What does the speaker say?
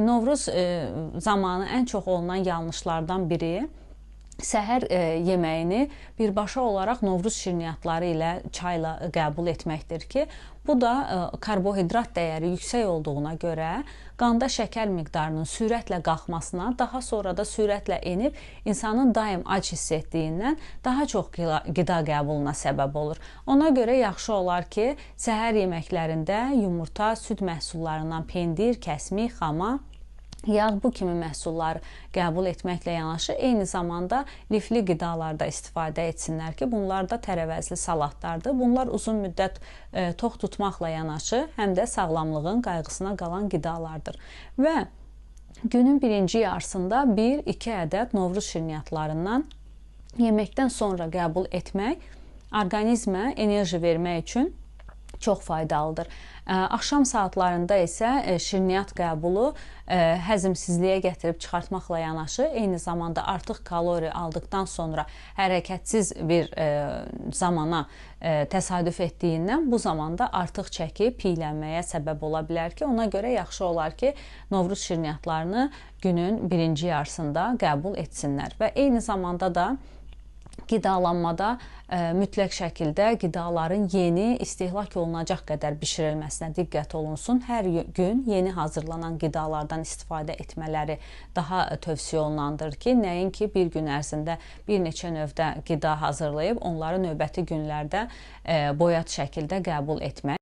Novruz zamanı ən çox olunan yanlışlardan biri səhər yeməyini birbaşa olaraq Novruz şirniyyatları ilə, çayla qəbul etməkdir ki, bu da karbohidrat dəyəri yüksək olduğuna görə qanda şəkər miqdarının sürətlə qalxmasına, daha sonra da sürətlə enib insanın daim ac hiss etdiyindən daha çox qida qəbuluna səbəb olur. Ona görə yaxşı olar ki, səhər yeməklərində yumurta, süd məhsullarından pendir, kəsmik, xama, yağ bu kimi məhsulları qəbul etməklə yanaşı, eyni zamanda lifli qidalarda istifadə etsinlər ki, bunlar da tərəvəzli salatlardır. Bunlar uzun müddət tox tutmaqla yanaşı, həm də sağlamlığın qayğısına qalan qidalardır. Və günün birinci yarısında 1-2 ədəd Novruz şirniyyatlarından yeməkdən sonra qəbul etmək orqanizmə enerji vermək üçün çox faydalıdır. Axşam saatlarında isə şirniyyat qəbulu həzmsizliyə gətirib çıxartmaqla yanaşı, eyni zamanda artıq kalori aldıqdan sonra hərəkətsiz bir zamana təsadüf etdiyindən bu zamanda artıq çəkib piylənməyə səbəb ola bilər ki, ona görə yaxşı olar ki, Novruz şirniyyatlarını günün birinci yarısında qəbul etsinlər və eyni zamanda da qidalanmada mütləq şəkildə qidaların yeni istehlak olunacaq qədər bişirilməsinə diqqət olunsun. Hər gün yeni hazırlanan qidalardan istifadə etmələri daha tövsiyə olunandır ki, nəinki bir gün ərzində bir neçə növdə qida hazırlayıb onları növbəti günlərdə boyat şəkildə qəbul etmək.